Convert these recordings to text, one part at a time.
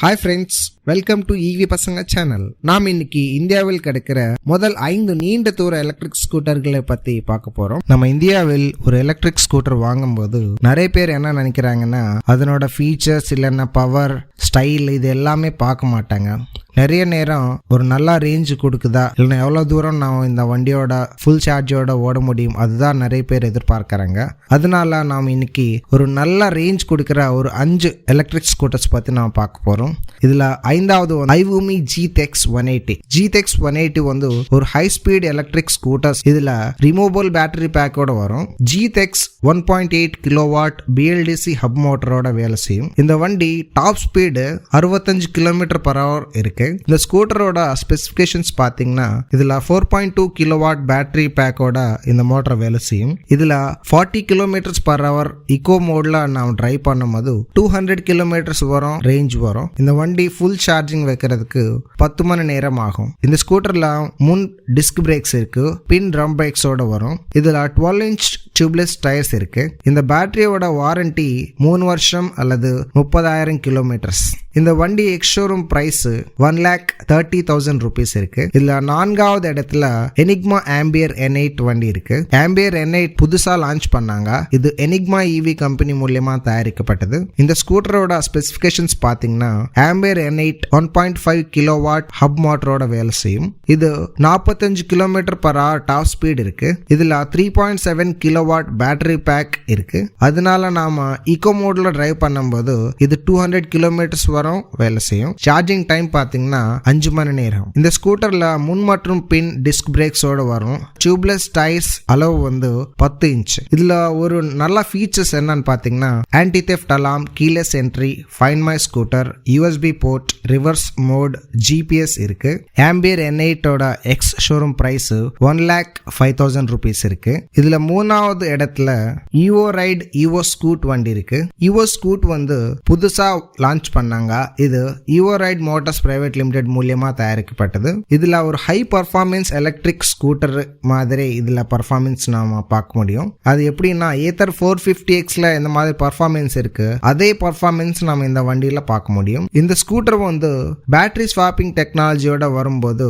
Hi friends, welcome to EV பசங்க channel. நாம் இன்னைக்கு இந்தியாவில் கிடைக்கிற முதல் 5 நீண்ட தூர எலக்ட்ரிக் ஸ்கூட்டர்களை பத்தி பார்க்க போறோம். நம்ம இந்தியாவில் ஒரு எலக்ட்ரிக் ஸ்கூட்டர் வாங்கும்போது நிறைய பேர் என்ன நினைக்கிறாங்கன்னா, அதனோட ஃபீச்சர்ஸ் இல்லைன்னா பவர், ஸ்டைல் இது எல்லாமே பார்க்க மாட்டாங்க. நிறைய நேரம் ஒரு நல்ல ரேஞ்சு கொடுக்குதா இல்லைன்னா எவ்வளோ தூரம் நான் இந்த வண்டியோட ஃபுல் சார்ஜோட ஓட முடியும், அதுதான் நிறைய பேர் எதிர்பார்க்கறாங்க. அதனால நாம் இன்னைக்கு ஒரு நல்ல ரேஞ்ச் கொடுக்குற ஒரு 5 எலக்ட்ரிக் ஸ்கூட்டர்ஸ் பற்றி நாம் பார்க்க போகிறோம். இதில் 5வது ஐவூமி ஜிடெக்ஸ் 180. ஜிடெக்ஸ் 180 வந்து ஒரு ஹை ஸ்பீட் எலக்ட்ரிக் ஸ்கூட்டர்ஸ். இதில் ரிமூவபிள் பேட்டரி பேக்கோட வரும். ஜிடெக்ஸ் 1.8 கிலோவாட் BLDC ஹப் மோட்டரோட வேலை செய்யும். இந்த வண்டி டாப் ஸ்பீடு 65 km/h இருக்கு. இந்த ஸ்கூட்டரோட ஸ்பெசிபிகேஷன்ஸ் பாத்தீங்கன்னா, இதுல 4.2 கிலோவாட் பேட்டரி பேக்கோட இந்த மோட்டர் வேலை செய்யும். இதுல 40 km/h இக்கோ மோட்ல நாம் டிரைவ் பண்ணும்போது 200 km வரும் ரேஞ்ச் வரும். இந்த வண்டி ஃபுல் சார்ஜிங் வைக்கிறதுக்கு 10 மணி நேரம் ஆகும். இந்த ஸ்கூட்டர்ல முன் டிஸ்க் பிரேக்ஸ் இருக்கு, பின் ட்ரம் பிரேக்ஸோட வரும். இதுல 12 inch டியூப்லெஸ் டயர்ஸ் இருக்கு. இந்த பேட்டரியோட வாரண்டி 3 வருஷம் அல்லது 30,000 கிலோமீட்டர்ஸ். இந்த வண்டி எக்ஸ்ஷோரூம் பிரைஸ் 1,30,000 rupees இருக்கு. இதுல 4வது இடத்துல எனிக்மா ஆம்பியர் N8 வண்டி இருக்கு. ஆம்பியர் N8 புதுசா லான்ச் பண்ணாங்க. இது எனிக்மா EV கம்பெனி மூலமா தயாரிக்கப்பட்டது. இந்த ஸ்கூட்டரோட ஸ்பெசிபிகேஷன்ஸ் பாத்தீங்கன்னா, ஆம்பியர் N8 1.5 கிலோவாட் ஹப் மோட்டரோட வேலை செய்யும். இது 45 km/h டாப் ஸ்பீட் இருக்கு. இதுல 3.7 கிலோவாட் பேட்டரி பேக் இருக்கு. அதனால நாம ஈகோ மோட்ல டிரைவ் பண்ணும்போது இது 200 km வரும் வேலை செய்யும். சார்ஜிங் டைம் பாத்தீங்கன்னா 5 மணி நேரம். இந்த ஸ்கூட்டர்ல முன் மற்றும் பின் டிஸ்க் பிரேக்ஸோட வரும். டியூப்லெஸ் டயர்ஸ் அளவு வந்து 10 inch. இதுல ஒரு நல்ல ஃபீச்சர்ஸ் என்னன்னு பாத்தீங்கன்னா, anti theft alarm, keyless entry, find my scooter, USB port, reverse mode, GPS இருக்கு. ஆம்பியர் N8 ஓட எக்ஸ் ஷோரூம் பிரைஸ் 1,05,000 rupees இருக்கு. இதுல 3வது இடத்துல ஈவோ ரைட் ஈவோ ஸ்கூட் வண்டி இருக்கு. ஈவோ ஸ்கூட் வந்து புதுசா லான்ச் பண்ணாங்க. இது ஈவோ ரைட் மோட்டார்ஸ் பிரைவேட் லிமிடெட் மூலமா தயாரிக்கப்பட்டது. இதுல ஒரு ஹை பர்ஃபார்மன்ஸ் எலக்ட்ரிக் ஸ்கூட்டர் மாதிரி இதுல பர்ஃபார்மன்ஸ் நாம பார்க்க முடியும். அது எப்படின்னா, ஏத்தர் 450Xல இந்த மாதிரி பர்ஃபார்மன்ஸ் இருக்கு, அதே பர்ஃபார்மன்ஸ் நாம இந்த வண்டியில பார்க்க முடியும். இந்த ஸ்கூட்டர் வந்து பேட்டரி ஸ்வாப்பிங் டெக்னாலஜியோட வரும்போது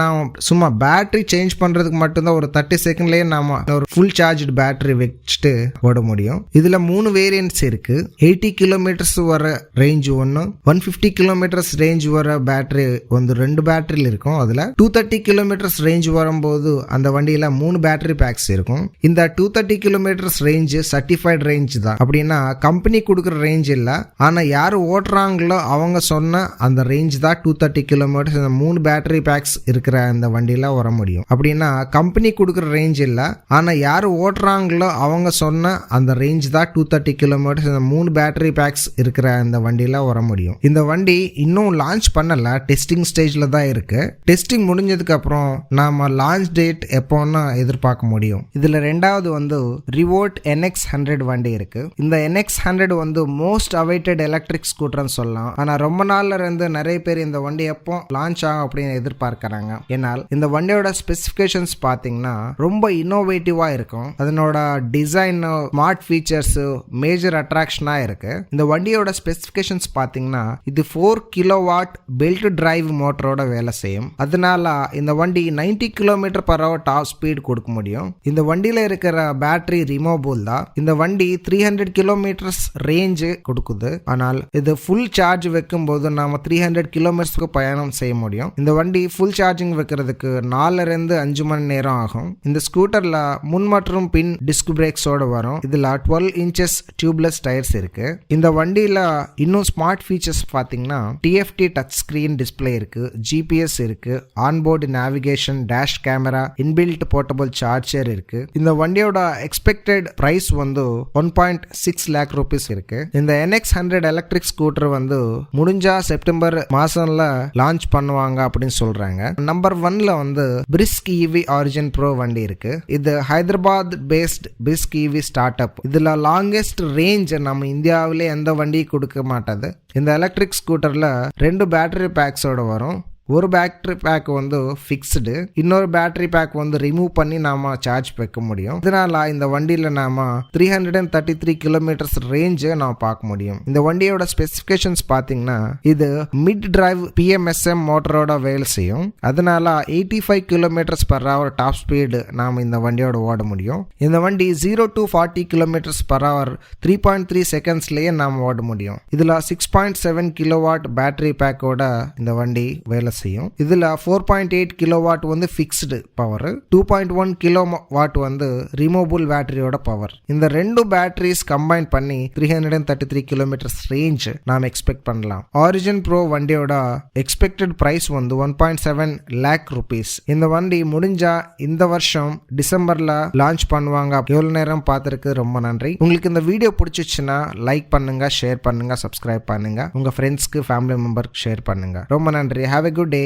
நாம சும்மா பேட்டரி சேஞ்ச் பண்றதுக்கு மட்டும்தான் ஒரு 30 செகண்ட்லயே நாம ஒரு ஃபுல் சார்ஜ் பேட்டரி வச்சுட்டு ஓட முடியும். இதுல 3 வேரியன்ட்ஸ் இருக்கு. 80 km வர ரேஞ்ச் ஒன்னு, 150 km ரேஞ்ச் வர பேட்டரி வந்து 2 பேட்டரியில் இருக்கும். அதுல 230 km ரேஞ்ச் வரும்போது அந்த வண்டியில 3 பேட்டரி பேக்ஸ் இருக்கும். இந்த 230 km ரேஞ்ச் சர்டிஃபைட் ரேஞ்ச் தான். அப்படின்னா கம்பெனி கொடுக்குற ரேஞ்ச் இல்ல, ஆனா யாரு ஓட்டுறாங்களோ அவங்க சொன்ன அந்த ரேஞ்ச் தான் 230 km. 3 பேட்டரி பேக்ஸ் இருக்கிற அந்த வண்டியில வர முடியும். அப்படின்னா கம்பெனி கொடுக்குற ரேஞ்ச் இல்ல, ஆனா யாரு ஓட்டுறாங்களோ அவங்க சொன்ன அந்த ரேஞ்ச் தான் 230 km. 3 பேட்டரி பேக்ஸ் இருக்கிற அந்த வண்டியில வர முடியும். இந்த வண்டி இன்னும் லான்ச் பண்ணல, டெஸ்டிங் ஸ்டேஜ்ல தான் இருக்கு. டெஸ்டிங் முடிஞ்சதுக்கு அப்புறம் நாம லான்ச் டேட் எப்போன்னு எதிர்பார்க்க முடியும். இதுல 2வது வந்து ரிவோல்ட் NX100 வண்டி இருக்கு. இந்த NX100 வந்து மோஸ்ட் அவைட்டட் எலக்ட்ரிக் ஸ்கூட்டர்னு சொல்லலாம். ஆனா ரொம்ப நாள்ல இருந்து நிறைய பேர் இந்த வண்டி எப்போ லான்ச் ஆகும் அப்படின்னு எதிர்பார்க்கறாங்க. ஏனால் இந்த வண்டியோட ஸ்பெசிபிகேஷன்ஸ் பாத்தீங்கன்னா ரொம்ப இன்னோவேட்டிவா இருக்கும். அதனோட டிசைன், ஸ்மார்ட் ஃபீச்சர்ஸ் மேஜர் அட்ராக்ஷனா இருக்கு. இந்த வண்டியோட ஸ்பெசிபிகேஷன்ஸ் பாத்தீங்கன்னா, இது 4 கிலோவாட் பெல்ட் டிரைவ் மோட்டரோட வேலை செய்யும். அதனால இந்த வண்டி 90 km/h டாப் ஸ்பீட் கொடுக்க முடியும். இந்த வண்டியில இருக்கிற பேட்டரி ரிமூவபிள் தான். இந்த வண்டி 300 km ரேஞ்ச் கொடுக்குது. ஆனால் இது ஃபுல் சார்ஜ் வைக்கும் போது நாம 300 km பயணம் செய்ய முடியும். இந்த வண்டி ஃபுல் சார்ஜிங் வைக்கிறதுக்கு 4 இருந்து 5 மணி நேரம் ஆகும். இந்த ஸ்கூட்டர்ல முன் மற்றும் பின் டிஸ்க் பிரேக்ஸோட வரும். இதுல 12 inches டியூப்லெஸ் டயர்ஸ் இருக்கு. இந்த வண்டியில இன்னும் ஸ்மார்ட் ஃபீச்சர்ஸ் பாத்தீங்கன்னா, TFT டச் ஸ்கிரீன் டிஸ்பிளே இருக்கு, GPS இருக்கு, onboard navigation, dash camera, inbuilt portable charger இருக்கு. இந்த வண்டியோட எக்ஸ்பெக்டட் பிரைஸ் வந்து 1.6 lakh rupees இருக்கு. இந்த NX100 எலக்ட்ரிக் ஸ்கூட்டர் வந்து முடிஞ்சா செப்டம்பர் மாசம்ல லான்ச் பண்ணுவாங்க அப்படின்னு சொல்றாங்க. நம்பர் 1ல வந்து பிரிஸ்க் EV ஆரிஜின் ப்ரோ வண்டி இருக்கு. இது Hyderabad based Brisk EV startup. இதுல லாங்கெஸ்ட் ரேஞ்ச் நம்ம இந்தியாவிலே எந்த வண்டி கொடுக்க மாட்டாது. இந்த எலக்ட்ரிக் ஸ்கூட்டர்ல 2 பேட்டரி பேக்ஸோட வரும். ஒரு பேட்டரி பேக் வந்து ஃபிக்ஸ்டு, இன்னொரு பேட்டரி பேக் வந்து ரிமூவ் பண்ணி நாம சார்ஜ் வைக்க முடியும். இதனால இந்த வண்டியில நாம 333 கிலோமீட்டர்ஸ் ரேஞ்ச் நாம பார்க்க முடியும். இந்த வண்டியோட ஸ்பெசிபிகேஷன்ஸ் பாத்தீங்கன்னா இது மிட் டிரைவ் PMSM மோட்டரோட வேலை செய்யும். அதனால 85 kilometres per hour top speed நாம இந்த வண்டியோட ஓட முடியும். இந்த வண்டி 0 to 40 கிலோமீட்டர்ஸ் பர் ஹவர் 3.3 செகண்ட்ஸ்லயே நாம ஓட முடியும். இதுல 6.7 கிலோவாட் பேட்டரி பேக்கோட இந்த வண்டி வேலை செய்யும். இதுல 4.8 கிலோவாட் வந்து ஃபிக்ஸ்டு பவர், 2.1 கிலோவாட் வந்து ரிமூவபிள் பேட்டரியோட பவர். இந்த ரெண்டு பேட்டரிஸ் கம்பைன் பண்ணி 333 கிலோமீட்டர்ஸ் ரேஞ்ச் நாம எக்ஸ்பெக்ட் பண்ணலாம். ஆரிஜின் ப்ரோ வண்டியோட எக்ஸ்பெக்டட் பிரைஸ் வந்து 1.7 lakh rupees. இந்த வண்டி முடிஞ்சா இந்த வருஷம் டிசம்பர்ல லான்ச் பண்ணுவாங்க. எவ்வளவு நேரம் பார்த்திருக்கு ரொம்ப நன்றி. உங்களுக்கு இந்த வீடியோ பிடிச்சிச்சுன்னா லைக் பண்ணுங்க, ஷேர் பண்ணுங்க, சப்ஸ்கிரைப் பண்ணுங்க, உங்க ஃப்ரெண்ட்ஸ்க்கு ஃபேமிலி மெம்பருக்கு ஷேர் பண்ணுங்க. ரொம்ப நன்றி. Have a good day.